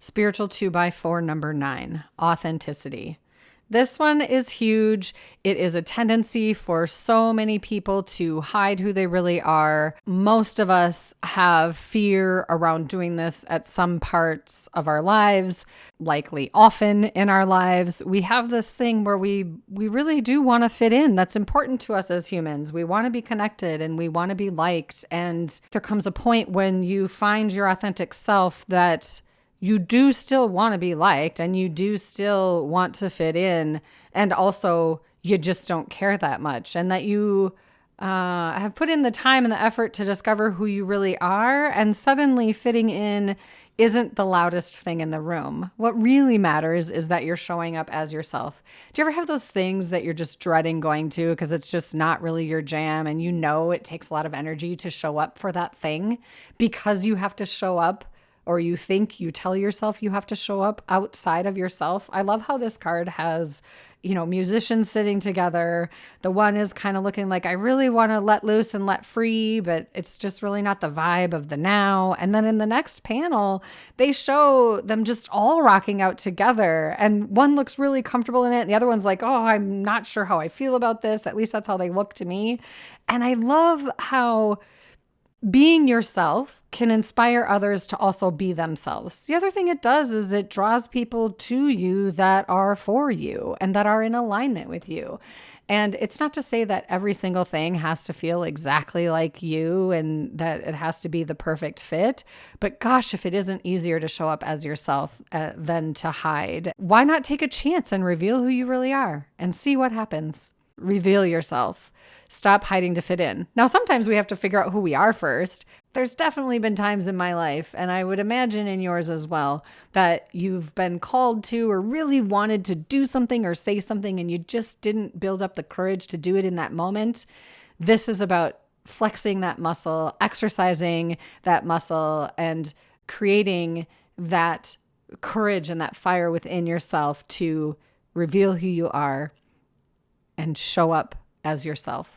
Spiritual 2 by 4 number 9, authenticity. This one is huge. It is a tendency for so many people to hide who they really are. Most of us have fear around doing this at some parts of our lives, likely often in our lives. We have this thing where we really do want to fit in. That's important to us as humans. We want to be connected and we want to be liked. And there comes a point when you find your authentic self that you do still want to be liked and you do still want to fit in. And also, you just don't care that much. And that you have put in the time and the effort to discover who you really are. And suddenly fitting in isn't the loudest thing in the room. What really matters is that you're showing up as yourself. Do you ever have those things that you're just dreading going to because it's just not really your jam and you know it takes a lot of energy to show up for that thing because you have to show up, or you think, you tell yourself you have to show up outside of yourself? I love how this card has, musicians sitting together. The one is kind of looking like, I really want to let loose and let free, but it's just really not the vibe of the now. And then in the next panel, they show them just all rocking out together. And one looks really comfortable in it. And the other one's like, oh, I'm not sure how I feel about this. At least that's how they look to me. And I love how being yourself can inspire others to also be themselves. The other thing it does is it draws people to you that are for you and that are in alignment with you. And it's not to say that every single thing has to feel exactly like you and that it has to be the perfect fit. But gosh, if it isn't easier to show up as yourself than to hide, why not take a chance and reveal who you really are and see what happens? Reveal yourself. Stop hiding to fit in. Now, sometimes we have to figure out who we are first. There's definitely been times in my life, and I would imagine in yours as well, that you've been called to or really wanted to do something or say something and you just didn't build up the courage to do it in that moment. This is about flexing that muscle, exercising that muscle, and creating that courage and that fire within yourself to reveal who you are and show up as yourself.